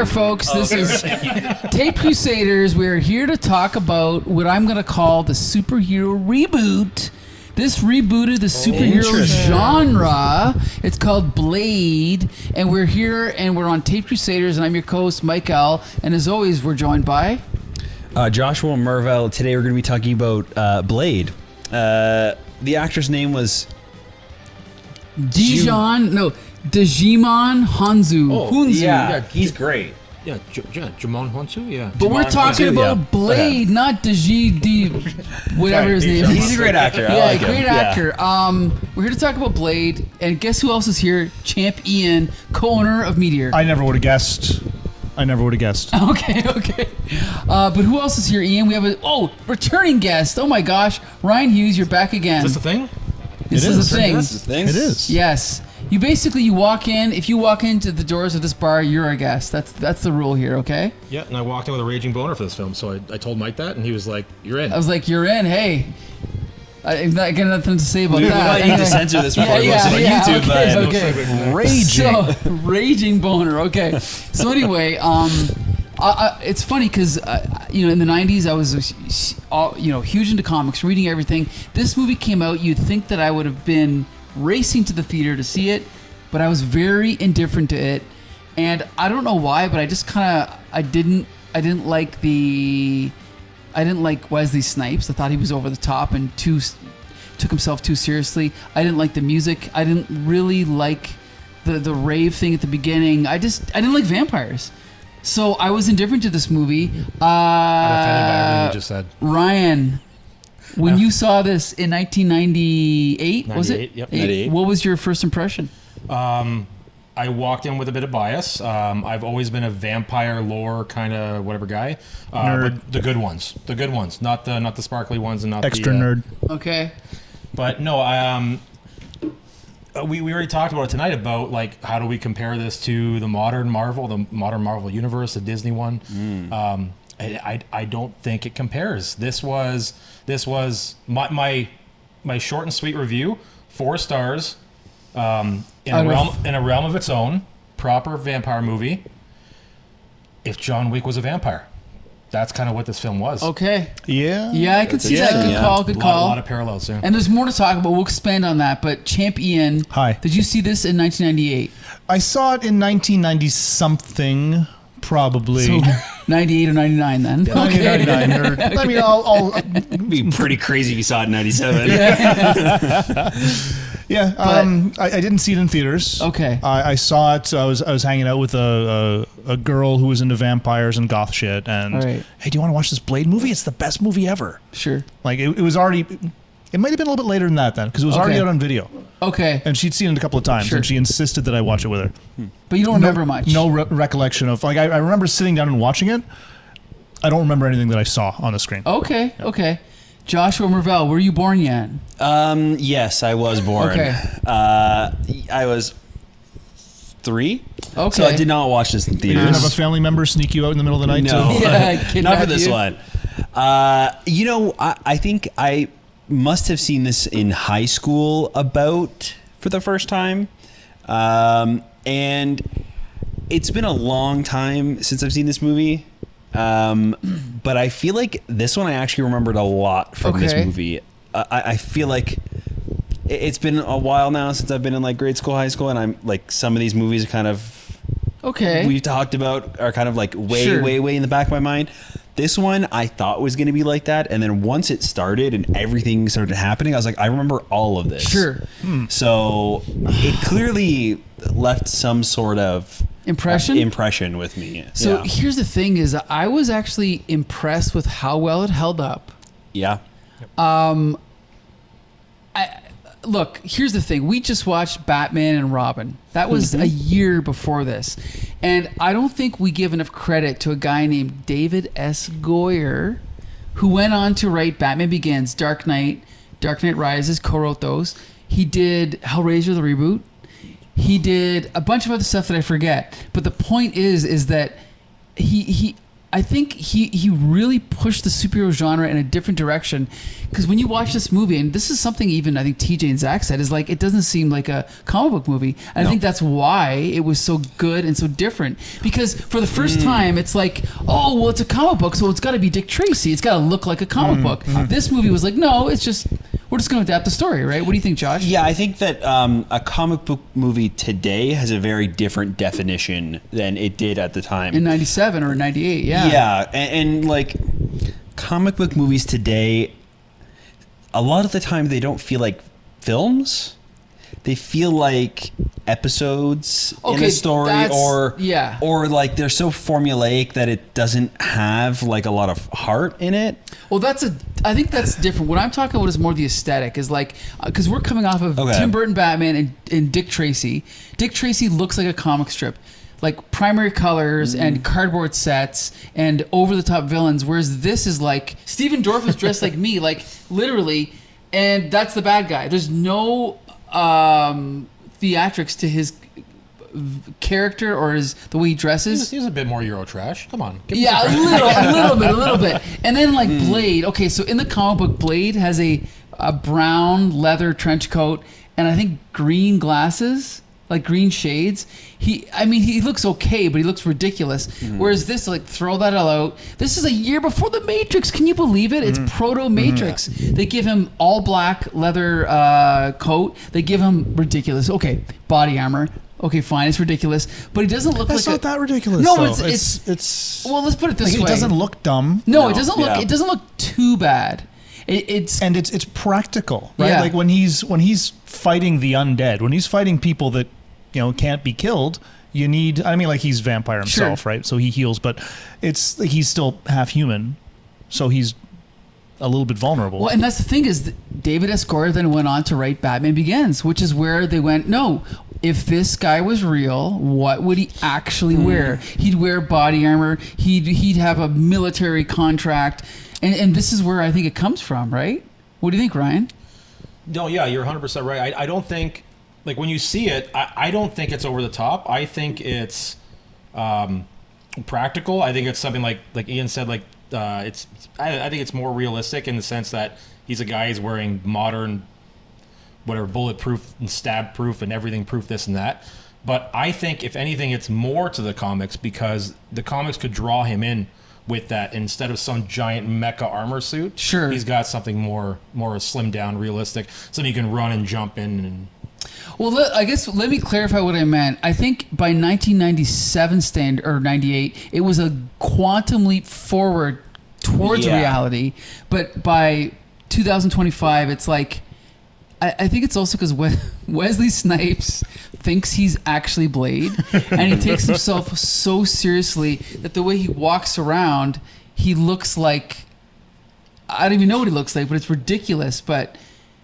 there, folks. This is Tape Crusaders. We're here to talk about what I'm going to call the superhero reboot. This rebooted the superhero genre. It's called Blade, and we're here, and we're on Tape Crusaders, and I'm your co-host, Mike L. And as always, we're joined by... Joshua Mervell. Today we're going to be talking about Blade. The actor's name was... Djimon Hounsou. Oh, Hunzu. yeah, he's great. Yeah, Djimon Hounsou, yeah. But we're talking about Blade, not whatever his name is. He's a great actor. Yeah, great actor. We're here to talk about Blade, and guess who else is here? Champ Ian, co-owner of Meteor. I never would have guessed. Okay. But who else is here, Ian? We have a returning guest. Oh my gosh, Ryan Hughes, you're back again. Is this a thing? This is a thing. It is. Yes. You walk in. If you walk into the doors of this bar, you're a guest. That's the rule here. Okay. Yeah, and I walked in with a raging boner for this film, so I told Mike that, and he was like, "You're in." I was like, "You're in." Hey. I got nothing to say about that. Well, you need to censor this before it goes on YouTube. Okay. Raging boner. Okay. So anyway, it's funny because in the 90s I was huge into comics, reading everything. This movie came out. You'd think that I would have been racing to the theater to see it, but I was very indifferent to it, and I don't know why, but I just I didn't like Wesley Snipes. I thought he was over the top and took himself too seriously. I didn't like the music. I didn't really like the rave thing at the beginning. I didn't like vampires. So I was indifferent to this movie. I'm offended by everything you just said. Ryan, when you saw this in 1998, was it? Yep. 98. What was your first impression? I walked in with a bit of bias. I've always been a vampire lore kind of whatever guy. Nerd. But the good ones, not the sparkly ones, and not Extra the nerd. Okay. But no, we already talked about it tonight about like how do we compare this to the modern Marvel universe, the Disney one. I don't think it compares. This was my short and sweet review. 4 stars. In a realm of its own, proper vampire movie. If John Wick was a vampire, that's kind of what this film was. Okay. Yeah. Yeah, I can see that. Good call. A lot of parallels there. And there's more to talk about. We'll expand on that. But Champ Ian, Hi. Did you see this in 1998? I saw it in 1990 something, probably. So 98 or 99 then. 1999. Okay. I mean, I'll It'd be pretty crazy if you saw it in 97. yeah. I didn't see it in theaters. Okay. I saw it. I was hanging out with a girl who was into vampires and goth shit. And Right. hey, do you want to watch this Blade movie? It's the best movie ever. Sure. Like it was already. It might have been a little bit later than that then, because it was already out on video. Okay. And she'd seen it a couple of times, Sure. and she insisted that I watch it with her. But you don't remember much. No recollection of I remember sitting down and watching it. I don't remember anything that I saw on the screen. Okay. Joshua Mervell, were you born yet? Yes, I was born. Okay. I was 3. Okay. So I did not watch this in You didn't have a theaters. family member sneak you out in the middle of the night? No. Yeah, Not for this you. one. I think I must have seen this in high school for the first time. And it's been a long time since I've seen this movie. But I feel like this one I actually remembered a lot from this movie. I feel like it's been a while now since I've been in like grade school, high school, and I'm like some of these movies kind of we've talked about are kind of like way in the back of my mind. This one I thought was going to be like that, and then once it started and everything started happening, I was like, I remember all of this. Sure. So it clearly left some sort of impression with me. So here's the thing: is I was actually impressed with how well it held up. Yeah. Look, here's the thing. We just watched Batman and Robin. That was a year before this. And I don't think we give enough credit to a guy named David S. Goyer, who went on to write Batman Begins, Dark Knight Rises, co-wrote those. He did Hellraiser, the reboot. He did a bunch of other stuff that I forget. But the point is that I think he really pushed the superhero genre in a different direction. Because when you watch this movie, and this is something even I think TJ and Zach said, is like it doesn't seem like a comic book movie. And I think that's why it was so good and so different. Because for the first time, it's like, oh, well, it's a comic book, so it's got to be Dick Tracy. It's got to look like a comic book. This movie was like, no, it's just, we're just going to adapt the story, right? What do you think, Josh? Yeah, I think that a comic book movie today has a very different definition than it did at the time. In 97 or 98, yeah. Yeah, and like comic book movies today, a lot of the time they don't feel like films. They feel like episodes in a story, or like they're so formulaic that it doesn't have like a lot of heart in it. Well, I think that's different. What I'm talking about is more the aesthetic. Is like because we're coming off of Tim Burton Batman and Dick Tracy. Dick Tracy looks like a comic strip, like primary colors and cardboard sets and over the top villains. Whereas this is like Stephen Dorff is dressed like me, like literally, and that's the bad guy. There's no theatrics to his character or the way he dresses. He's a bit more Euro trash. Come on. Yeah, a little bit. And then like Blade. Okay, so in the comic book, Blade has a brown leather trench coat and I think green glasses, like green shades. He looks okay, but he looks ridiculous. Whereas this, like, throw that all out. This is a year before the Matrix. Can you believe it? It's proto-Matrix. They give him all black leather coat. They give him ridiculous. Okay, body armor. Okay, fine, it's ridiculous, but he doesn't look That's like not that ridiculous. No, though. it's well. Let's put it this like, way. It doesn't look dumb. No, it doesn't look. It doesn't look too bad. It's practical, right? Yeah. Like when he's fighting the undead, when he's fighting people that can't be killed, you need. I mean, like he's vampire himself, right? So he heals, but it's like he's still half human, so he's a little bit vulnerable. Well, and that's the thing is, David S. Goyer then went on to write Batman Begins, which is where they went, no, if this guy was real, what would he actually wear? He'd wear body armor. He'd have a military contract, and this is where I think it comes from, right? What do you think, Ryan? No, yeah, you're 100% right. I don't think, like when you see it, I don't think it's over the top. I think it's practical. I think it's something like Ian said, like I think it's more realistic in the sense that he's a guy who's wearing modern, whatever, bulletproof and stab proof and everything proof, this and that. But I think if anything, it's more to the comics because the comics could draw him in with that instead of some giant mecha armor suit. Sure, he's got something more slimmed down, realistic, something you can run and jump in. And well, I guess let me clarify what I meant. I think by 1997 or 98, it was a quantum leap forward towards reality. But by 2025, it's like, I think it's also because Wesley Snipes thinks he's actually Blade, and he takes himself so seriously that the way he walks around, he looks like, I don't even know what he looks like, but it's ridiculous. But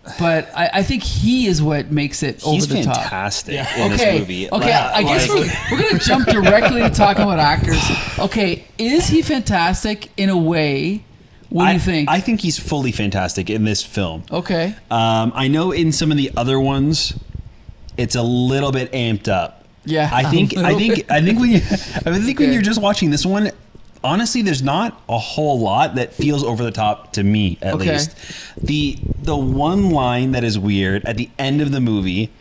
I think he is what makes it over the top. He's fantastic in this movie. Okay, I guess we're going to jump directly to talking about actors. Okay, is he fantastic in a way? What do you think? I think he's fully fantastic in this film. Okay. I know in some of the other ones, it's a little bit amped up. Yeah. I think when you're just watching this one, honestly, there's not a whole lot that feels over the top to me, at least. The one line that is weird at the end of the movie,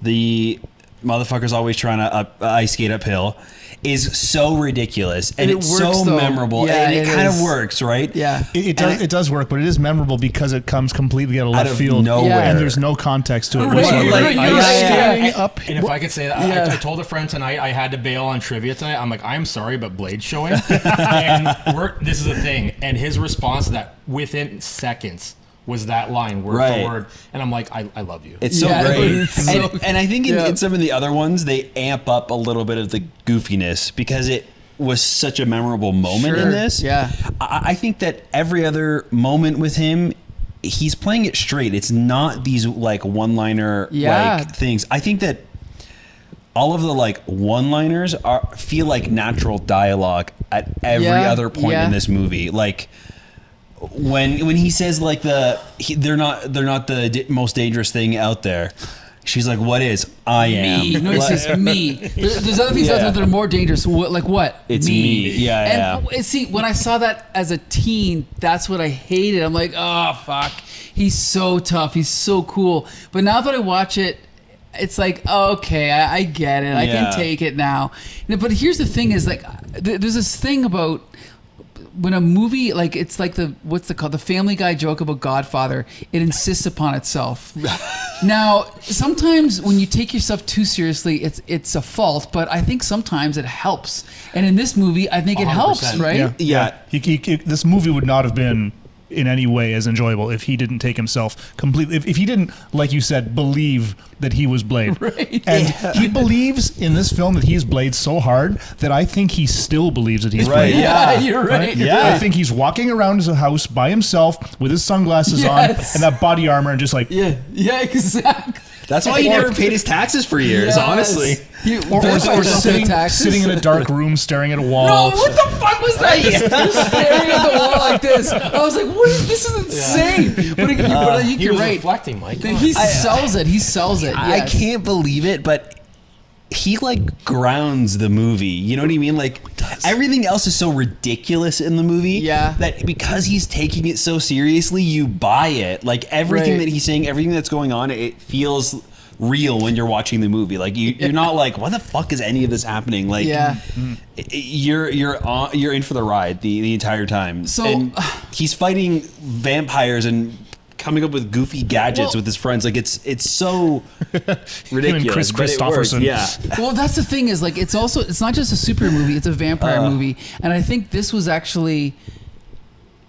the motherfucker's always trying to ice skate uphill, is so ridiculous and it's so memorable, and it kind of works, right? Yeah, it does work, but it is memorable because it comes completely out of left field, nowhere, and there's no context to it. And if I could say that, I told a friend tonight I had to bail on trivia tonight. I'm like, I'm sorry, but Blade's showing, and this is the thing. And his response to that within seconds was that line word for word, and I'm like, I love you. It's so great. And I think in some of the other ones they amp up a little bit of the goofiness because it was such a memorable moment in this. Yeah, I think that every other moment with him, he's playing it straight. It's not these like one-liner like things. I think that all of the like one-liners feel like natural dialogue at every other point in this movie. Like when he says like they're not the most dangerous thing out there, She's like, what is? I am. Me. No, it's just me. There's other things out there that are more dangerous. Like what? It's me. Yeah, and see, when I saw that as a teen, that's what I hated. I'm like, oh, fuck. He's so tough. He's so cool. But now that I watch it, it's like, oh, okay, I get it. I can take it now. But here's the thing is, like, there's this thing about when a movie, like, it's like the Family Guy joke about Godfather, it insists upon itself. Now, sometimes when you take yourself too seriously, it's a fault, but I think sometimes it helps. And in this movie, I think it helps, right? Yeah. This movie would not have been in any way as enjoyable if he didn't take himself completely, if he didn't, like you said, believe that he was Blade. Right. And he believes in this film that he's Blade so hard that I think he still believes that he's Blade. Yeah, you're right. Yeah. I think he's walking around his house by himself with his sunglasses on and that body armor and just like... Yeah, exactly. That's why he never paid his taxes for years, honestly. Or sitting in a dark room staring at a wall. No, what the fuck was that? Staring at the wall like this. I was like, what is this? Is insane. But I think you're right. Reflecting, Mike. He sells it. He sells it. I can't believe it, but he like grounds the movie. You know what I mean? Like everything else is so ridiculous in the movie that because he's taking it so seriously, you buy it. Like everything that he's saying, everything that's going on, it feels real when you're watching the movie. Like you're not like, why the fuck is any of this happening? Like you're in for the ride the entire time. So and he's fighting vampires and coming up with goofy gadgets with his friends. Like it's so ridiculous. Him and Kris Kristofferson. Yeah. Well, that's the thing is like it's not just a superhero movie, it's a vampire movie. And I think this was actually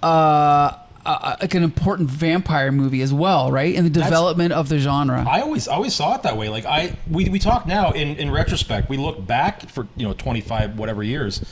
like an important vampire movie as well, right? In the development of the genre. I always saw it that way. Like we talk now in retrospect. We look back for 25 whatever years,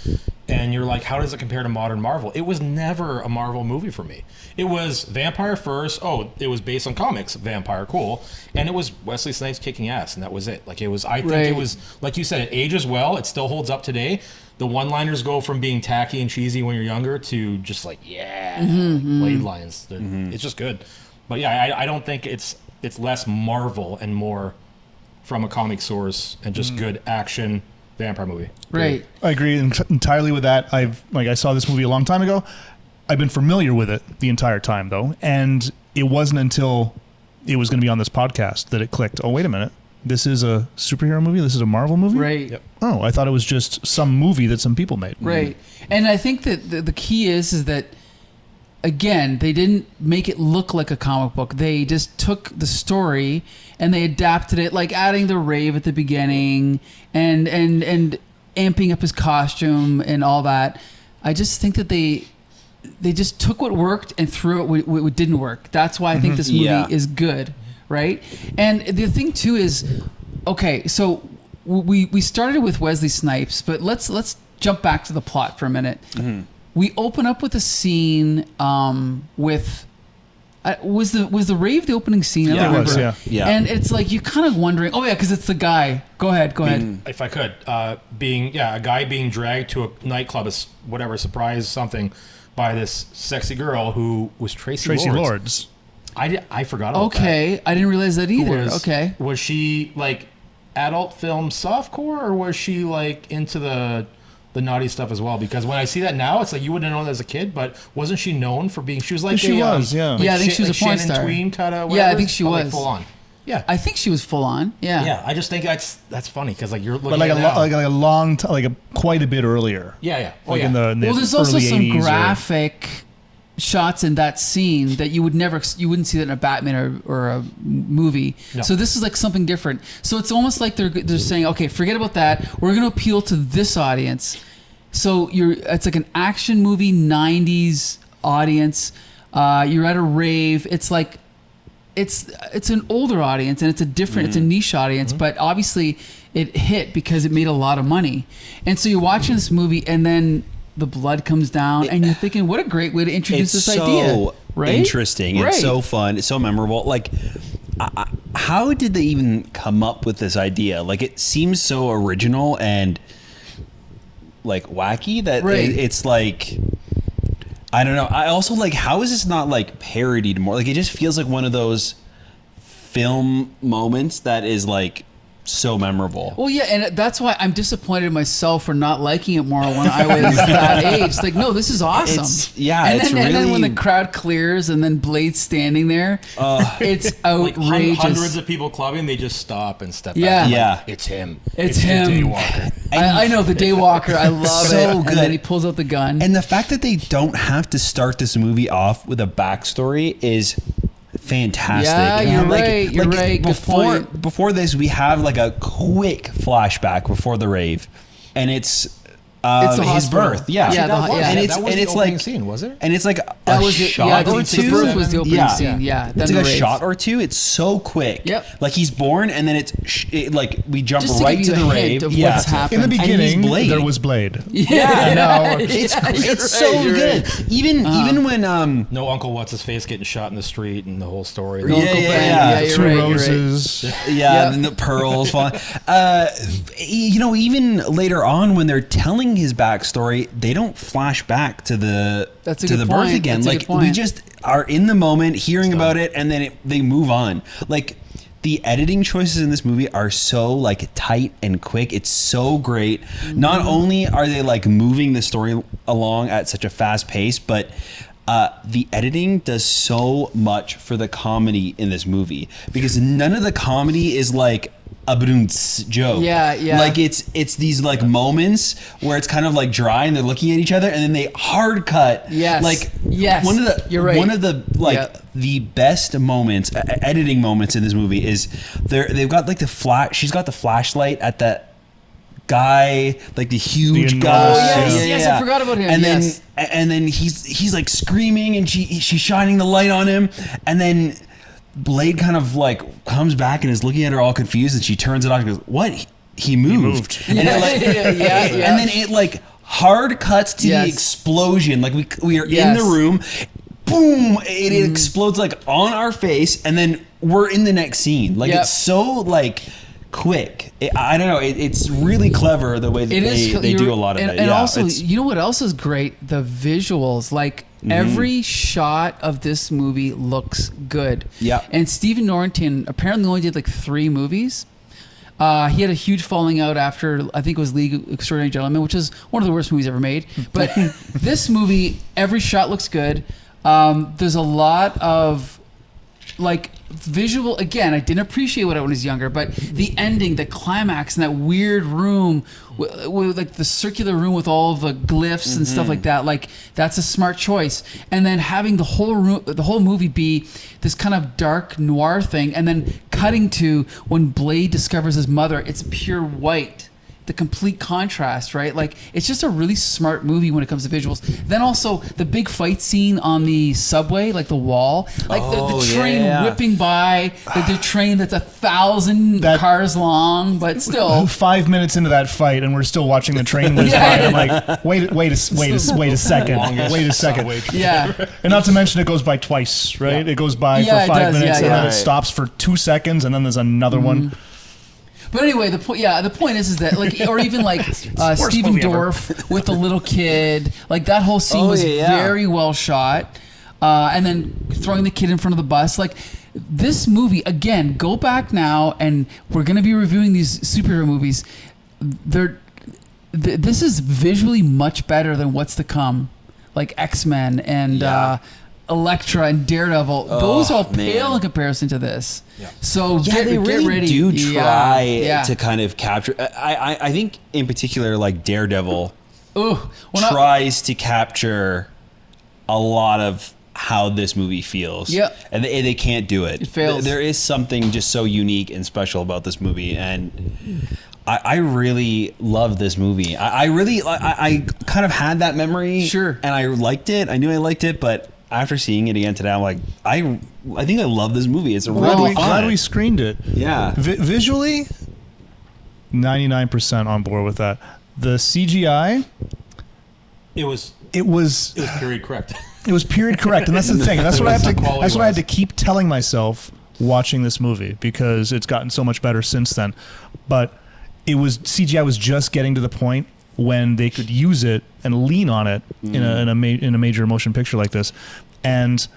and you're like, how does it compare to modern Marvel? It was never a Marvel movie for me. It was vampire first. Oh, it was based on comics, vampire, cool, and it was Wesley Snipes kicking ass, and that was it. Like it was. I think it was like you said. It ages well. It still holds up today. The one-liners go from being tacky and cheesy when you're younger to just like Blade lines. It's just good. But yeah, I don't think it's less Marvel and more from a comic source and just good action vampire movie. Right. I agree entirely with that. I saw this movie a long time ago. I've been familiar with it the entire time though, and it wasn't until it was going to be on this podcast that it clicked. Oh, wait a minute. This is a superhero movie? This is a Marvel movie? Right. Yep. Oh, I thought it was just some movie that some people made. Right. And I think that the key is that, again, they didn't make it look like a comic book. They just took the story and they adapted it, like adding the rave at the beginning and amping up his costume and all that. I just think that they just took what worked and threw it what didn't work. That's why I think this movie is good. Right. And the thing too is, okay, so we started with Wesley Snipes, but let's jump back to the plot for a minute. We open up with a scene with was the rave the opening scene? I don't remember. Yeah. And it's like you're kind of wondering, because it's the guy. Go ahead. If I could, a guy being dragged to a nightclub, whatever, surprise something, by this sexy girl who was Tracy Lords. I forgot about that. Okay, I didn't realize that either. Was she like adult film softcore, or was she like into the naughty stuff as well? Because when I see that now, it's like you wouldn't know that as a kid, but wasn't she known for being? She was like I think she was a porn star. Tween kind of. Yeah, I think she was like full on. Yeah, I think she was full on. Yeah, yeah. I just think that's funny because like you're looking but like at a long time, quite a bit earlier. Yeah. In the there's also some graphic shots in that scene that you wouldn't see that in a Batman or a movie. No. So this is like something different. So it's almost like they're saying, okay, forget about that. We're going to appeal to this audience. So it's like an action movie 90s audience. You're at a rave. It's like it's an older audience and it's a niche audience, but obviously it hit because it made a lot of money. And so you're watching this movie and then the blood comes down and you're thinking, what a great way to introduce this idea. Right? Interesting. It's so fun. It's so memorable. Like, how did they even come up with this idea? Like, it seems so original and like wacky that it's like, I don't know. I also like, how is this not like parodied more? Like, it just feels like one of those film moments that is like so memorable. Well, yeah, and that's why I'm disappointed in myself for not liking it more when I was that age. It's like, no, this is awesome. And then when the crowd clears and then Blade's standing there, it's outrageous. Hundreds of people clubbing, they just stop and step Yeah. back. Yeah. It's him. It's him. The Daywalker. I know, the Daywalker. I love So it. good. And then he pulls out the gun. And the fact that they don't have to start this movie off with a backstory is fantastic. Yeah, you're right. You're right. Good point. Before this, we have like a quick flashback before the rave, and it's It's the his hospital. birth. Yeah, Yeah, and it's that was and the it's opening like scene, was it? And it's like That a was it. shot Yeah, or the two. birth was the opening scene. Yeah, it's then like the a rave. shot or two. It's so quick. Yep. Like he's born, and then like we jump Just to right give to you the a rave. hint of Yeah. what's happened. In the And he's beginning, Blade. there was Blade. Yeah, Now It's so good. Even when No Uncle What's His Face getting shot in the street and the whole story. No, Uncle Ben. yeah. You're Two right, you're right. roses. Yeah, Yep. and the pearls falling. Even later on when they're telling his backstory, they don't flash back to the That's a to good the birth point. again. That's a Like good point. we just are in the moment, hearing about it, and then they move on. Like the editing choices in this movie are so like tight and quick. It's so great. Not only are they like moving the story along at such a fast pace, but the editing does so much for the comedy in this movie, because none of the comedy is like a brunts joke. Yeah. Like it's these like moments where it's kind of like dry and they're looking at each other, and then they hard cut. Yes. Like Yes. You're right. One of the like Yep. the best moments, editing moments in this movie is they've got like the flash. She's got the flashlight at that guy, like the huge The guy. enormous- yes, I forgot about him. And Yes. then he's like screaming, and she's shining the light on him, and then Blade kind of like comes back and is looking at her all confused, and she turns it off and goes, "What? He moved." And it, like, Yeah. and then it like hard cuts to Yes. the explosion. Like we are in Yes. the room, boom! It explodes like on our face, and then we're in the next scene. Like Yep. it's so like quick. I don't know. It's really clever the way that they do a lot of it. And Yeah, also, it's- you know what else is great? The visuals. Like every shot of this movie looks good. Yeah. And Stephen Norrington apparently only did like 3 movies. He had a huge falling out after, I think it was League of Extraordinary Gentlemen, which is one of the worst movies ever made. But this movie, every shot looks good. There's a lot of like visual. Again, I didn't appreciate what I was younger, but the ending, the climax in that weird room, with like the circular room with all of the glyphs and stuff like that, like that's a smart choice. And then having the whole room, the whole movie be this kind of dark noir thing, and then cutting to when Blade discovers his mother, it's pure white. The complete contrast, right? Like it's just a really smart movie when it comes to visuals. Then also the big fight scene on the subway, like the wall, like the train whipping by, the train that's 1,000 cars long, but still 5 minutes into that fight, and we're still watching the train whiz by. I'm like, wait a second. yeah. And not to mention, it goes by twice, right? It goes by Yeah, for it 5 does. minutes, Yeah, and then yeah. it stops for 2 seconds, and then there's another one. But anyway, the point is that like, or even like Stephen movie ever. Dorff with the little kid, like that whole scene was very well shot, and then throwing the kid in front of the bus, like. This movie, again, go back now, and we're going to be reviewing these superhero movies. This is visually much better than what's to come, like X-Men and Elektra and Daredevil. Those all pale in comparison to this. Yeah. Yeah, So they really get ready. do try Yeah. to kind of capture. I think in particular, like Daredevil tries to capture a lot of how this movie feels. Yep. And they can't do it. It fails. There is something just so unique and special about this movie, and I really love this movie. I kind of had that memory. Sure. And I liked it. I knew I liked it, but after seeing it again today, I'm like, I think I love this movie. It's really fun. Glad we screened it. Yeah. Visually, 99% on board with that. The CGI, It was period correct. it was period correct, and that's the thing. That's what I have to. Quality That's what I had wise. to keep telling myself watching this movie, because it's gotten so much better since then. But it was CGI was just getting to the point when they could use it and lean on it in a major motion picture like this, and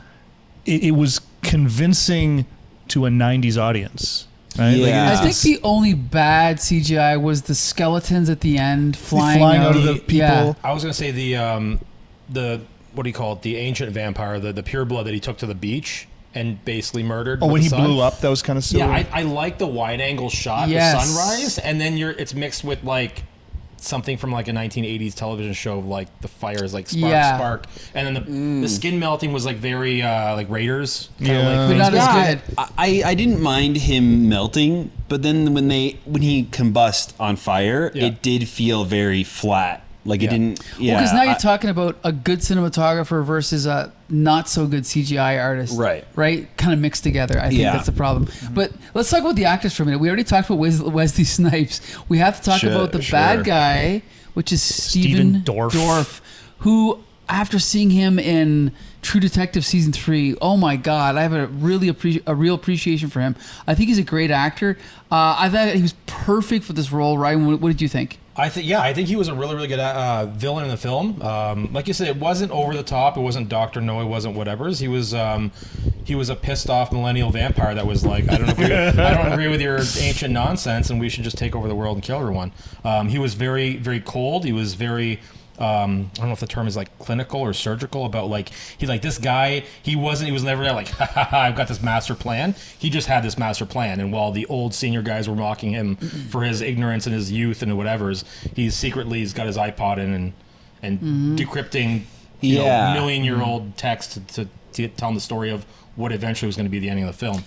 it was convincing to a 90s audience. Right? Yeah. I think the only bad CGI was the skeletons at the end flying out of the people. Yeah. I was gonna say the what do you call it? The ancient vampire, the pureblood that he took to the beach and basically murdered. Oh, when he the sun. blew up, that was kind of silly. Yeah, I like the wide angle shot, Yes. the sunrise, and then it's mixed with like something from like a 1980s television show, like the fire is like spark, and then the skin melting was like very like Raiders, Yeah. But not as good. I didn't mind him melting, but then when he combust on fire, it did feel very flat. Like it didn't. Yeah, Because now you're talking about a good cinematographer versus a not so good CGI artist. Right. Right? Kind of mixed together. I think that's the problem. But let's talk about the actors for a minute. We already talked about Wesley Snipes. We have to talk about the bad guy, which is Stephen Dorff. who, after seeing him in True Detective Season 3, oh my God, I have a real appreciation for him. I think he's a great actor. I thought he was perfect for this role. Ryan, what did you think? I think he was a really, really good villain in the film. Like you said, it wasn't over the top. It wasn't Dr. No. It wasn't whatever's. He was a pissed off millennial vampire that was like, I don't agree with your ancient nonsense, and we should just take over the world and kill everyone. He was very, very cold. He was very. I don't know if the term is like clinical or surgical about like he's like this guy. He was never like I've got this master plan. He just had this master plan, and while the old senior guys were mocking him for his ignorance and his youth and whatever's, he's got his iPod in and decrypting million-year-old text to tell him the story of what eventually was going to be the ending of the film.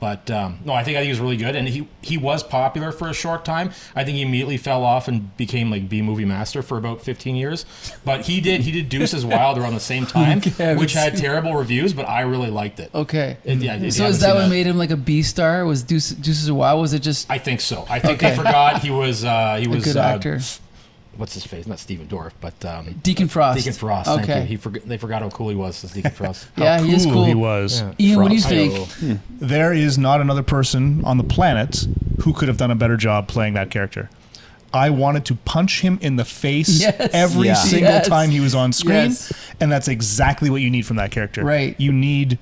But no, I think he was really good, and he was popular for a short time. I think he immediately fell off and became like B-movie master for about 15 years. But he did Deuces Wild around the same time, which had terrible reviews, but I really liked it. Okay. So is that what made him like a B-star? Was Deuces Wild? Was it just? I think so. I think they forgot he was a good actor. What's his face? Not Stephen Dorff, but Deacon Frost. Deacon Frost. Okay. Thank you. They forgot how cool he was as Deacon Frost. Yeah, he is cool. He was. Yeah. Ian, what do you think? There is not another person on the planet who could have done a better job playing that character. I wanted to punch him in the face every single time he was on screen, and that's exactly what you need from that character. Right. You need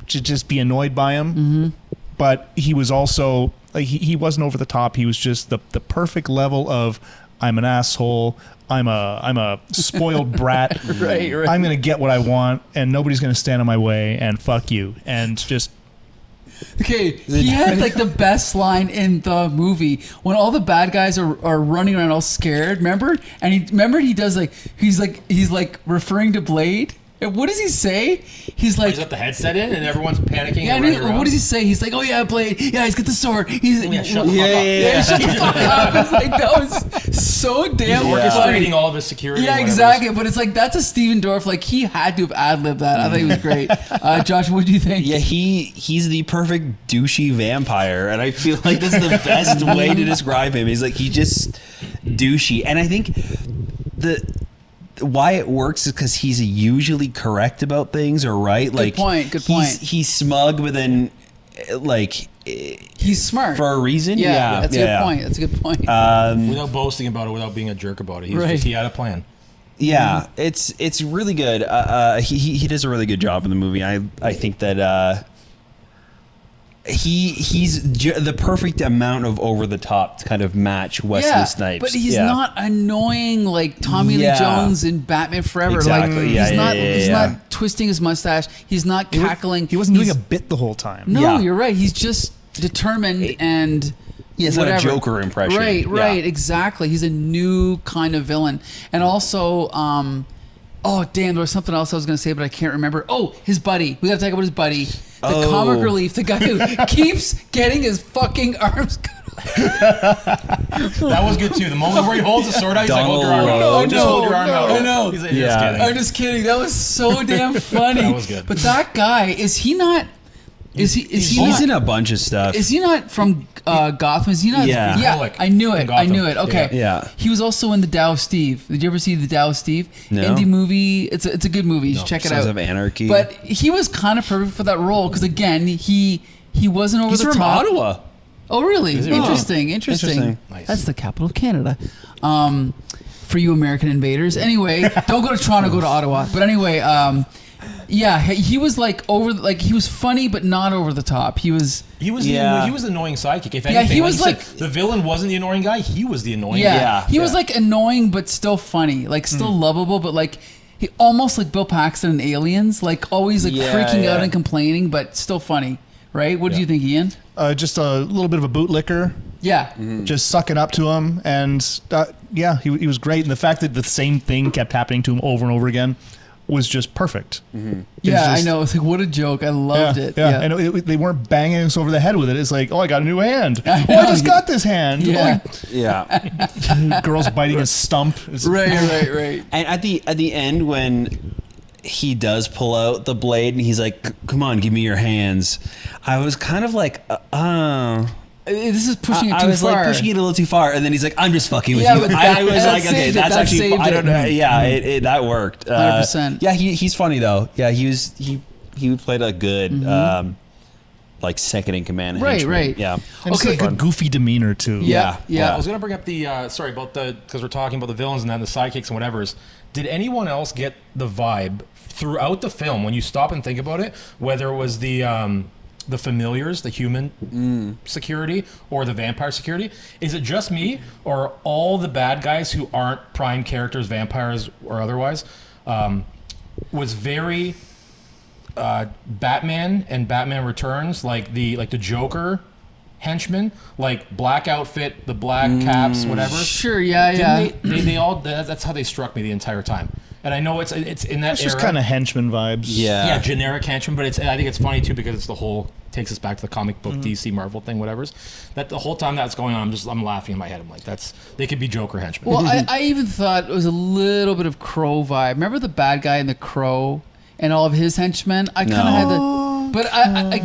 to just be annoyed by him, but he was also like he wasn't over the top. He was just the perfect level of I'm an asshole. I'm a spoiled brat. Right. I'm gonna get what I want, and nobody's gonna stand in my way. And fuck you. And just. Okay, he had like the best line in the movie when all the bad guys are running around all scared. Remember? And he does like he's like referring to Blade. And what does he say? He's like, he's got the headset in, and everyone's panicking. Yeah, what does he say? He's like, oh yeah, Blade. Yeah, he's got the sword. He's shut the fuck up. Yeah, shut the fuck up. It's like that was so damn He's orchestrating all of his security. Yeah, exactly. But it's like that's a Stephen Dorff. Like he had to have ad-libbed that. I thought he was great. Josh, what do you think? Yeah, he's the perfect douchey vampire, and I feel like that's the best way to describe him. He's just douchey, and I think why it works is because he's usually correct about things or right. Good point. He's smug, but then like he's smart for a reason. Yeah, that's a good point. Without boasting about it, without being a jerk about it, he had a plan. Yeah, it's really good. He does a really good job in the movie. I think that he's the perfect amount of over the top to kind of match Wesley Snipes. But he's not annoying like Tommy Lee Jones in Batman Forever. Exactly. Like he's not twisting his mustache. He's not cackling. He wasn't doing a bit the whole time. No, you're right. He's just determined and it's not a Joker impression. Right, exactly. He's a new kind of villain. And also, oh damn, there was something else I was going to say, but I can't remember. Oh, his buddy. We got to talk about his buddy. The comic relief, the guy who keeps getting his fucking arms cut off. That was good too. The moment where he holds the sword out, he's like, hold your arm out. Just hold your arm out. I know. He's like, just kidding. I'm just kidding. That was so damn funny. That was good. But that guy, is he not... He's in a bunch of stuff. Is he not from Gotham? Is he not? Yeah. I knew it. Okay. Yeah. He was also in the Tao of Steve. Did you ever see the Tao of Steve? No. Indie movie. It's a good movie. You should check it out. Sons of Anarchy. But he was kind of perfect for that role because again, he wasn't over the top. He's from Ottawa. Oh really? Interesting. Interesting. Nice. That's the capital of Canada. for you American invaders. Anyway, don't go to Toronto, go to Ottawa. But anyway, yeah, he was like he was funny, but not over the top. He was he was the annoying sidekick. If anything, he was like the villain wasn't the annoying guy. He was the annoying guy. Yeah, he was like annoying, but still funny, like still lovable, but like he almost like Bill Paxton in Aliens, like always like freaking out and complaining, but still funny. Right? What did you think, Ian? Just a little bit of a bootlicker. Yeah. Just sucking up to him. And he was great. And the fact that the same thing kept happening to him over and over again was just perfect. Yeah, I know. It's like, what a joke. I loved it. Yeah. And they weren't banging us over the head with it. It's like, oh, I got a new hand. I just got this hand. Yeah. Girls biting his stump. Right. And at the end when he does pull out the blade and he's like, come on, give me your hands. I was kind of like, this is pushing it too far. I was like pushing it a little too far. And then he's like, I'm just fucking with you. But I was like, okay, that's actually, I don't know. Yeah, that worked. 100%. Yeah, he's funny though. Yeah, he played a good, like second in command. Right. Yeah. And okay. A good goofy demeanor too. Yeah. I was going to bring up because we're talking about the villains and then the sidekicks and whatever's. Did anyone else get the vibe throughout the film when you stop and think about it, whether it was the familiars, the human security, or the vampire security? Is it just me, or all the bad guys who aren't prime characters, vampires or otherwise, was very Batman and Batman Returns, like the Joker henchmen, like black outfit, the black caps, whatever. Sure, yeah. They all. That's how they struck me the entire time. And I know it's in that it's era. just kind of henchman vibes. Yeah, generic henchman. But I think it's funny too because it's the whole takes us back to the comic book DC Marvel thing, whatever's. That the whole time that's going on, I'm laughing in my head. I'm like, they could be Joker henchmen. Well, I even thought it was a little bit of Crow vibe. Remember the bad guy in the Crow and all of his henchmen? I kind of had the. But I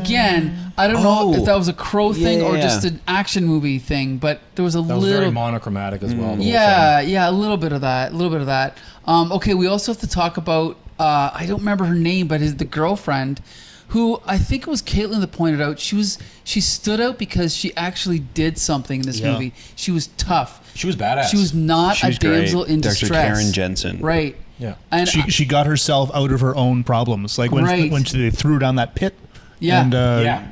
don't know if that was a Crow thing or just an action movie thing. But there was a little. That was very monochromatic as well. Yeah, a little bit of that. Okay, we also have to talk about. I don't remember her name, but the girlfriend, who I think it was Caitlin that pointed out. She stood out because she actually did something in this movie. She was tough. She was badass. She was not a damsel in distress. Dr. Karen Jensen. Right. Yeah. And she got herself out of her own problems. Like when they threw her down that pit. Yeah.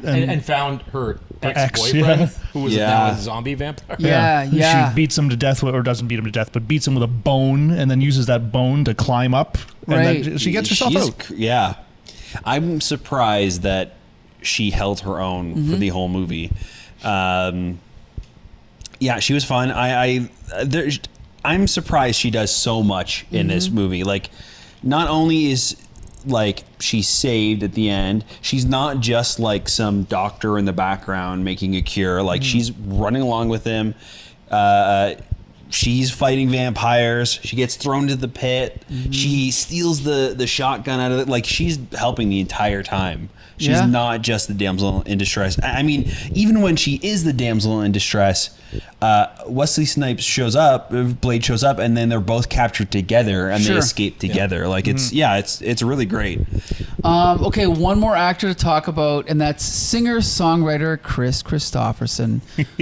And found her ex-boyfriend who was now a zombie vampire. Yeah. She beats him to death, or doesn't beat him to death, but beats him with a bone and then uses that bone to climb up. And then she gets herself out. Yeah. I'm surprised that she held her own for the whole movie. She was fun. I'm surprised she does so much in this movie. Like, not only is like she's saved at the end, she's not just like some doctor in the background making a cure. Like she's running along with him. She's fighting vampires. She gets thrown to the pit. She steals the shotgun out of it. Like she's helping the entire time. She's not just the damsel in distress. I mean, even when she is the damsel in distress, Wesley Snipes shows up, Blade shows up, and then they're both captured together and they escape together. Like it's really great. Okay, one more actor to talk about, and that's singer-songwriter Kris Kristofferson,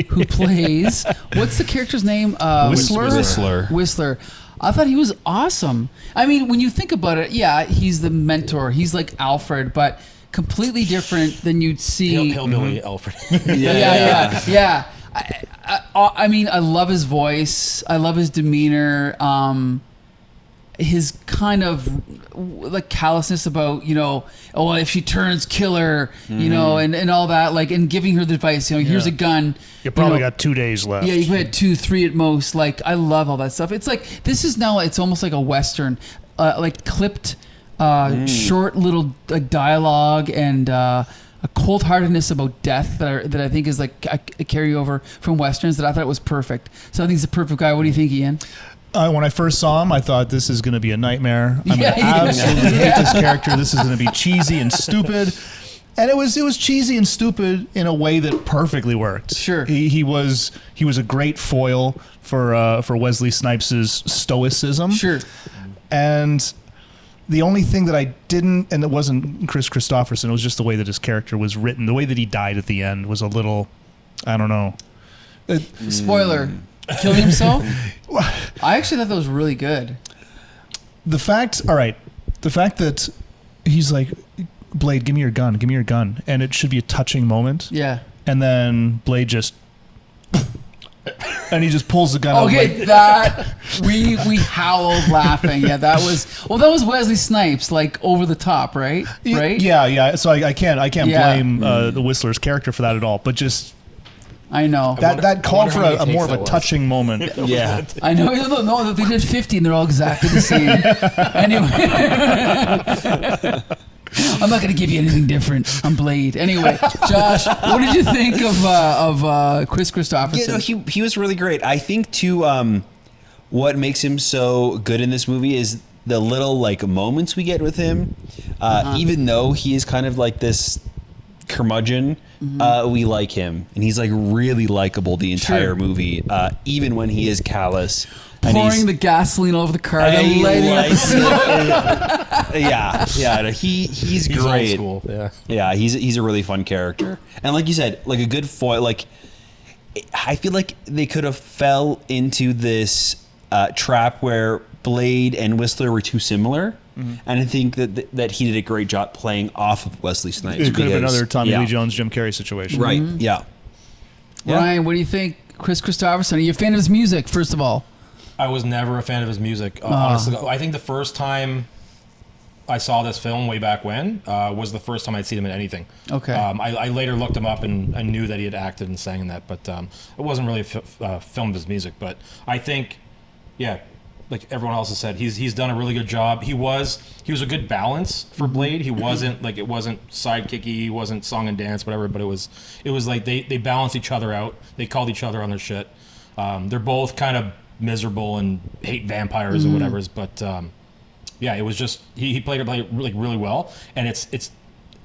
who plays what's the character's name? Whistler. I thought he was awesome. I mean, when you think about it, he's the mentor. He's like Alfred, but completely different than you'd see. Hillbilly Alfred. Yeah. I mean, I love his voice. I love his demeanor. His kind of like callousness about, if she turns, kill her, and all that, like, and giving her the advice, here's a gun. You probably got 2 days left. Yeah, you had 2, 3 at most. Like, I love all that stuff. It's like, this is now, it's almost like a Western, like clipped, short little like dialogue and a cold-heartedness about death that I think is like a carryover from Westerns that I thought was perfect. So I think he's a perfect guy. What do you think, Ian? When I first saw him, I thought this is going to be a nightmare. I'm going to absolutely hate this character. This is going to be cheesy and stupid. And it was cheesy and stupid in a way that perfectly worked. Sure. He was a great foil for Wesley Snipes' stoicism. Sure. And the only thing that I didn't, and it wasn't Kris Kristofferson, it was just the way that his character was written. The way that he died at the end was a little, I don't know. Spoiler. Killing himself? I actually thought that was really good. The fact that he's like, Blade, give me your gun, and it should be a touching moment. Yeah. And then Blade just, and he just pulls the gun out. Okay, that we howled laughing. Yeah, that was Wesley Snipes, like over the top, right? Right? Yeah. So I can't blame the Whistler's character for that at all. But just I know that called for a more of a touching moment. Yeah. I know. No, they did 50 and they're all exactly the same. Anyway. I'm not going to give you anything different. I'm Blade. Anyway, Josh, what did you think of Kris Kristofferson? Yeah, no, he was really great. I think too. What makes him so good in this movie is the little like moments we get with him. Even though he is kind of like this curmudgeon, we like him, and he's like really likable the entire movie. Even when he is callous. Pouring the gasoline all over the car, and lighting up the smoke. Yeah. He's great. Old school. Yeah. He's a really fun character, and like you said, like a good foil. Like I feel like they could have fell into this trap where Blade and Whistler were too similar, and I think that he did a great job playing off of Wesley Snipes. It could have been another Tommy Lee Jones, Jim Carrey situation, right? Yeah. Ryan, what do you think, Kris Kristofferson? Are you a fan of his music? First of all. I was never a fan of his music. Honestly, I think the first time I saw this film way back when was the first time I'd seen him in anything. Okay. I later looked him up and I knew that he had acted and sang in that, but it wasn't really a film of his music. But I think, like everyone else has said, he's done a really good job. He was a good balance for Blade. He wasn't like, it wasn't sidekicky, he wasn't song and dance, whatever. But it was like they balanced each other out. They called each other on their shit. They're both kind of miserable and hate vampires or whatever, but it was just he played it like really well, and it's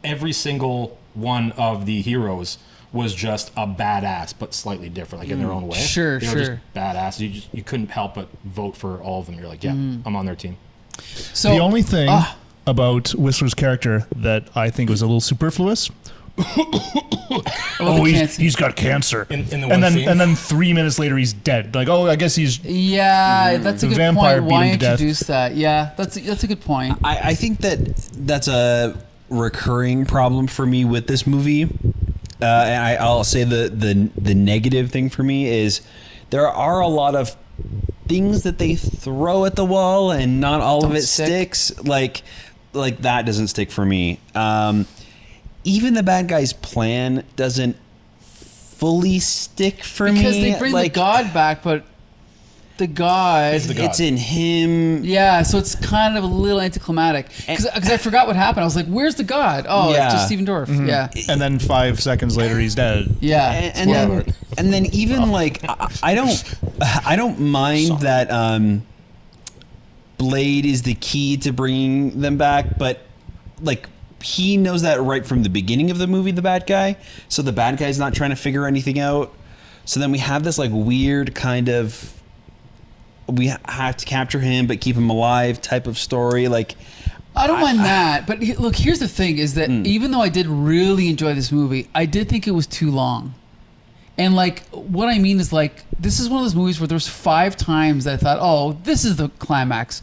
every single one of the heroes was just a badass, but slightly different, like in their own way. Sure. They were just badass. You couldn't help but vote for all of them. You're like, I'm on their team. So the only thing about Whistler's character that I think was a little superfluous. He's got cancer. In the and one scene? then 3 minutes later he's dead. Like, I guess he's that's a good vampire point. Why beat him to death. introduce that? Yeah, that's a good point. I think that's a recurring problem for me with this movie, and I'll say the negative thing for me is there are a lot of things that they throw at the wall and not all of it sticks. Like that doesn't stick for me. Even the bad guy's plan doesn't fully stick for me. Because they bring the god back, but the god, it's in him. Yeah, so it's kind of a little anticlimactic. Because I forgot what happened. I was like, where's the god? Oh, it's just Stephen Dorff. Mm-hmm. Yeah. And then 5 seconds later, he's dead. Yeah. And then even like, I don't mind that Blade is the key to bringing them back, but like, he knows that right from the beginning of the movie, the bad guy. So the bad guy's not trying to figure anything out. So then we have this like weird kind of, we have to capture him but keep him alive type of story. Like, I don't mind that. But look, here's the thing is that even though I did really enjoy this movie, I did think it was too long. And like, what I mean is like, this is one of those movies where there's 5 times that I thought, oh, this is the climax.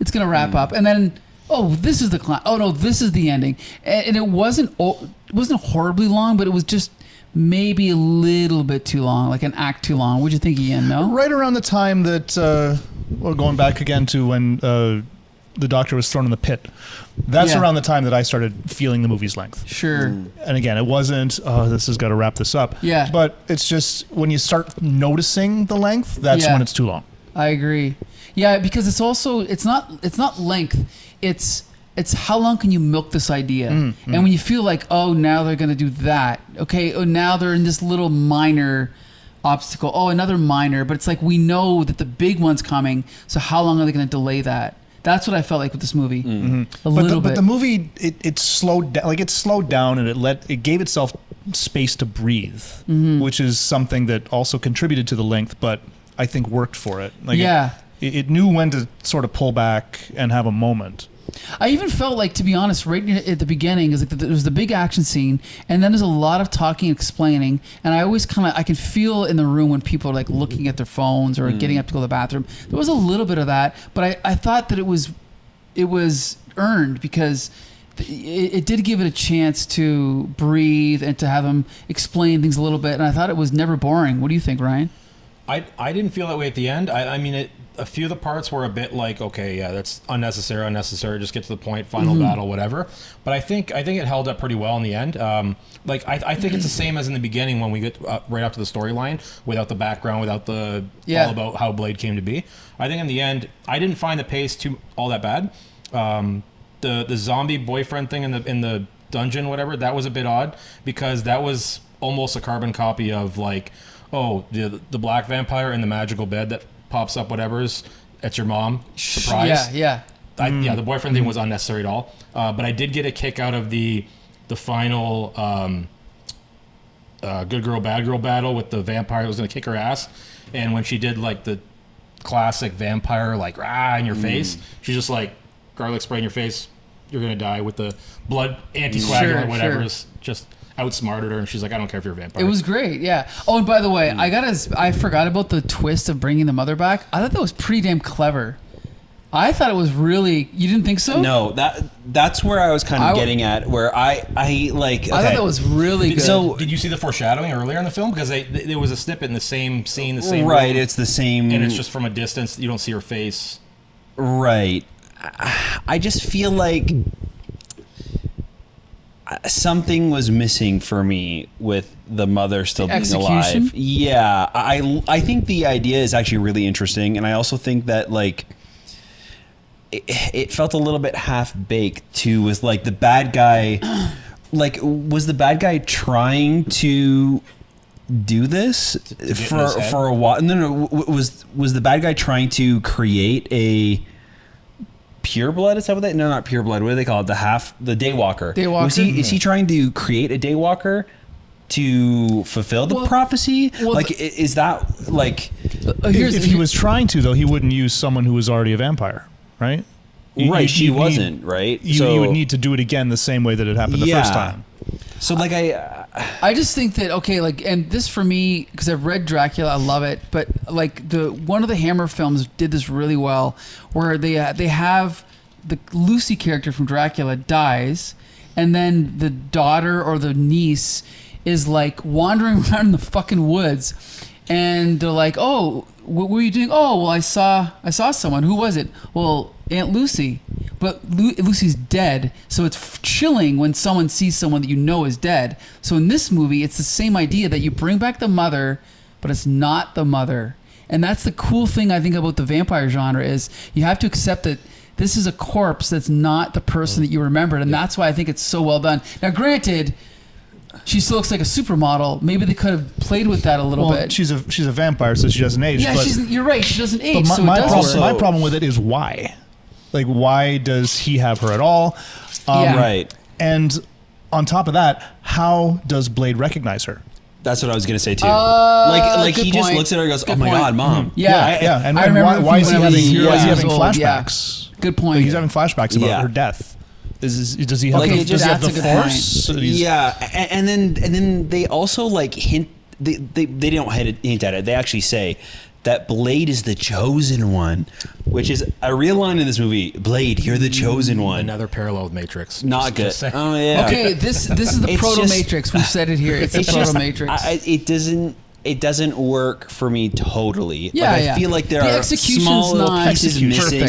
It's going to wrap up. And then, oh, this is the oh no, this is the ending, and it wasn't horribly long, but it was just maybe a little bit too long, like an act too long. What'd you think, Ian? No, right around the time that going back again to when the doctor was thrown in the pit. That's around the time that I started feeling the movie's length. Sure. And again, it wasn't, this has got to wrap this up. Yeah. But it's just when you start noticing the length, that's when it's too long. I agree. Yeah, because it's also it's not length. It's how long can you milk this idea? And when you feel like, oh, now they're going to do that. Okay, oh, now they're in this little minor obstacle. Oh, another minor. But it's like we know that the big one's coming. So how long are they going to delay that? That's what I felt like with this movie. A little bit. But the movie, it slowed down. Like it slowed down and it gave itself space to breathe, which is something that also contributed to the length, but I think worked for it. Like it knew when to sort of pull back and have a moment. I even felt like, to be honest, right at the beginning, is like there was the big action scene, and then there's a lot of talking, explaining, and I always I can feel in the room when people are like looking at their phones or getting up to go to the bathroom. There was a little bit of that, but I thought that it was earned because it did give it a chance to breathe and to have him explain things a little bit, and I thought it was never boring. What do you think, Ryan? I didn't feel that way at the end. I mean, a few of the parts were a bit like, okay, yeah, that's unnecessary, just get to the point, final battle, whatever. But I think it held up pretty well in the end. I think it's the same as in the beginning when we get right up to the storyline, without the background, without the all about how Blade came to be. I think in the end, I didn't find the pace all that bad. The zombie boyfriend thing in the dungeon, whatever, that was a bit odd because that was almost a carbon copy of like, oh, the black vampire in the magical bed that pops up, whatever's, it's your mom. Surprise. Yeah. The boyfriend thing was unnecessary at all. But I did get a kick out of the final good girl, bad girl battle with the vampire that was going to kick her ass. And when she did like the classic vampire, like, in your face, she's just like, garlic spray in your face, you're going to die with the blood anticoagulant, whatever's just outsmarted her, and she's like, I don't care if you're a vampire. It was great, yeah. Oh, and by the way, I forgot about the twist of bringing the mother back. I thought that was pretty damn clever. I thought it was really. You didn't think so? No, that's where I was kind of getting at. Where I thought that was really good. So, did you see the foreshadowing earlier in the film? Because there was a snippet in the same scene, the same right. room, It's the same, and it's just from a distance. You don't see her face. Right. I just feel like something was missing for me with the mother still being alive. Yeah, I think the idea is actually really interesting, and I also think that like it felt a little bit half baked too. Was like the bad guy, like was the bad guy trying to do this for a while? No. Was the bad guy trying to create a pure blood? Is that what they? No, not pure blood. What do they call it? The Daywalker. Daywalker. Is he trying to create a Daywalker to fulfill the prophecy? Is that like? If he was trying to, though, he wouldn't use someone who was already a vampire, right? She wasn't, right? You would need to do it again the same way that it happened the first time. So like I just think that and this for me, because I've read Dracula, I love it, but like one of the Hammer films did this really well, where they have the Lucy character from Dracula dies, and then the daughter or the niece is like wandering around in the fucking woods, and they're like, oh, what were you doing? Oh, well, I saw someone. Who was it? Well, Aunt Lucy. But Lucy's dead, so it's chilling when someone sees someone that you know is dead. So in this movie, it's the same idea that you bring back the mother, but it's not the mother. And that's the cool thing I think about the vampire genre is you have to accept that this is a corpse that's not the person that you remembered, and that's why I think it's so well done. Now, granted, she still looks like a supermodel. Maybe they could have played with that a little bit. She's a vampire, so she doesn't age. Yeah, you're right. She doesn't age. But my problem with it is why. Like, why does he have her at all? Right. And on top of that, how does Blade recognize her? That's what I was gonna say too. Like he just looks at her and goes, "Oh my god, mom!" Yeah. And why is he having flashbacks? Yeah. Good point. Like, he's having flashbacks about her death. Does he have the Force? Yeah, and then they also like hint. They don't hint at it. They actually say that Blade is the chosen one, which is a real line in this movie. Blade, you're the chosen one. Another parallel with Matrix. Not good. Oh yeah. Okay, this is the proto-Matrix. We've said it here. It's the proto-Matrix. It doesn't work for me totally. Yeah, I feel like there are small little pieces missing.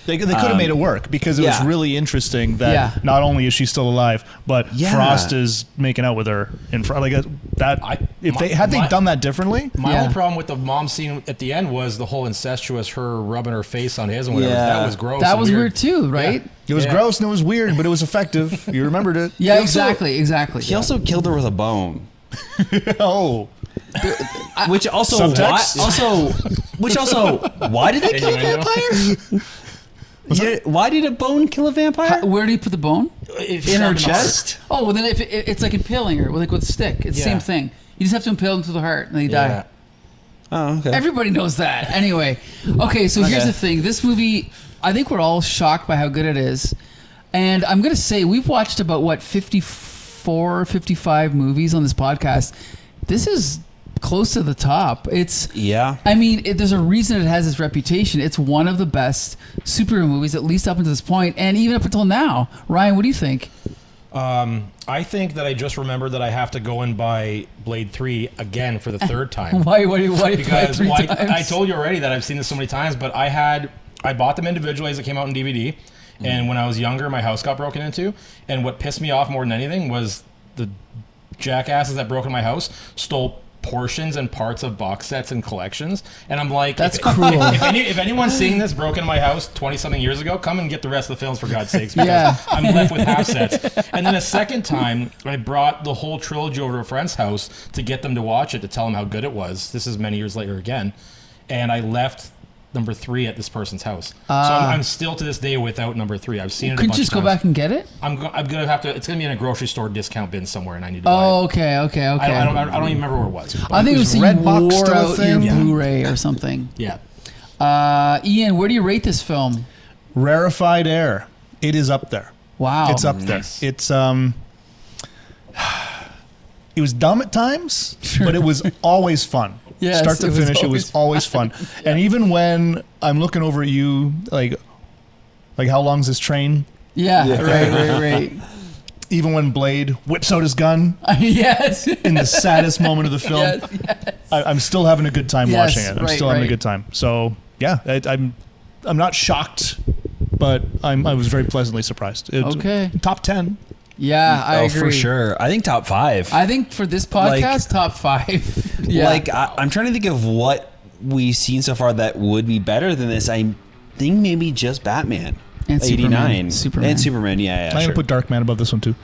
They could have made it work because it was really interesting that not only is she still alive, but Frost is making out with her in front. Like that. If they had done that differently. My only problem with the mom scene at the end was the whole incestuous, her rubbing her face on his and whatever. That was gross. That was weird too, right? Yeah. It was gross and it was weird, but it was effective. You remembered it. Yeah, exactly. He also killed her with a bone. Oh. Which also why did they kill a vampire? Why did a bone kill a vampire? Where did he put the bone? In her chest? Oh, well then it's like impaling her with a stick. It's the same thing. You just have to impale them through the heart and they die. Oh, okay. Everybody knows that. Anyway, okay, so here's the thing. This movie, I think we're all shocked by how good it is. And I'm going to say we've watched about, 54, 55 movies on this podcast. This is close to the top. I mean, there's a reason it has this reputation. It's one of the best superhero movies, at least up until this point, and even up until now. Ryan, what do you think? I think that I just remembered that I have to go and buy Blade 3 again for the third time. Why Because three times? I told you already that I've seen this so many times, but I bought them individually as it came out in DVD. And when I was younger, my house got broken into. And what pissed me off more than anything was the jackasses that broke into my house stole portions and parts of box sets and collections. And I'm like, that's cruel. If anyone's seeing this broke in my house 20-something years ago, come and get the rest of the films for God's sakes, because I'm left with half sets. And then a second time, I brought the whole trilogy over to a friend's house to get them to watch it, to tell them how good it was. This is many years later again. And I left number 3 at this person's house. So I'm still to this day without number 3. I've seen it a bunch of times. Couldn't you just go back and get it? I'm gonna have to. It's gonna be in a grocery store discount bin somewhere, and I need to buy it. Okay. I don't even remember where it was. I think it was Red you Box wore still a out thing? your Blu-ray or something. Yeah. Ian, where do you rate this film? Rarefied air. It is up there. Wow. It's up there. It's it was dumb at times, but it was always fun. Yes, start to finish, it was always fun. And even when I'm looking over at you, like how long's this train? Yeah. Right. Even when Blade whips out his gun, yes, in the saddest moment of the film, yes. I'm still having a good time watching it. I'm right, still having a good time. So yeah, I'm not shocked, but I was very pleasantly surprised. Okay, top 10. Yeah, I agree. for sure. I think top 5. I think for this podcast, top 5. Yeah. I'm trying to think of what we've seen so far that would be better than this. I think maybe just Batman. And 89. Superman. And Superman, yeah. I'm going to put Darkman above this one too.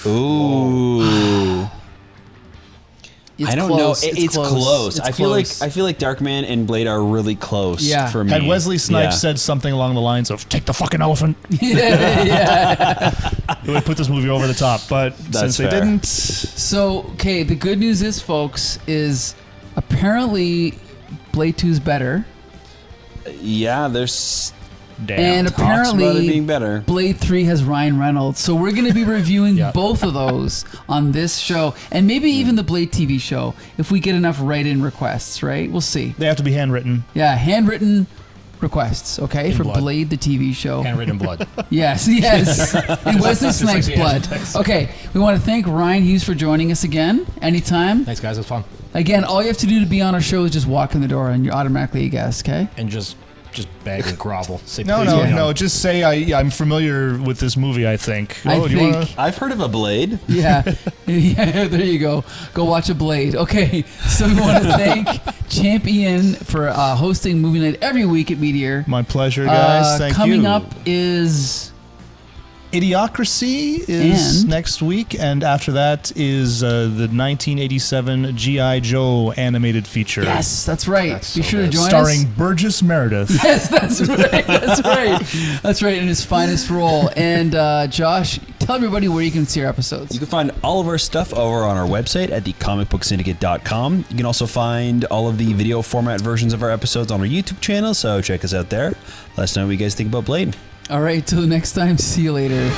Ooh. I don't know. It's close. I feel like Darkman and Blade are really close for me. Had Wesley Snipes said something along the lines of "Take the fucking elephant," it would put this movie over the top. But since they didn't, so okay. The good news is, folks, is apparently Blade 2 is better. Yeah, there's. And apparently, about it being better. Blade 3 has Ryan Reynolds. So we're going to be reviewing both of those on this show. And maybe even the Blade TV show, if we get enough write-in requests, right? We'll see. They have to be handwritten. Yeah, handwritten requests, okay, in for blood. Blade the TV show. Handwritten blood. Yes. And Wesley Snipes blood. Okay, we want to thank Ryan Hughes for joining us again. Anytime. Thanks, guys. It was fun. Again, all you have to do to be on our show is just walk in the door and you're automatically a guest, okay? And just beg and grovel. Say, No. Just say I'm familiar with this movie. I think. I've heard of a Blade. Yeah. There you go. Go watch a Blade. Okay. So we want to thank Champ Ian for hosting Movie Night every week at Meteor. My pleasure, guys. Thank you. Coming up is Idiocracy is next week, and after that is the 1987 G.I. Joe animated feature. Yes, that's right. Be sure to join us. Starring Burgess Meredith. Yes, that's right. That's right, in his finest role. And Josh, tell everybody where you can see our episodes. You can find all of our stuff over on our website at thecomicbooksyndicate.com. You can also find all of the video format versions of our episodes on our YouTube channel, so check us out there. Let us know what you guys think about Blade. All right, till the next time, see you later.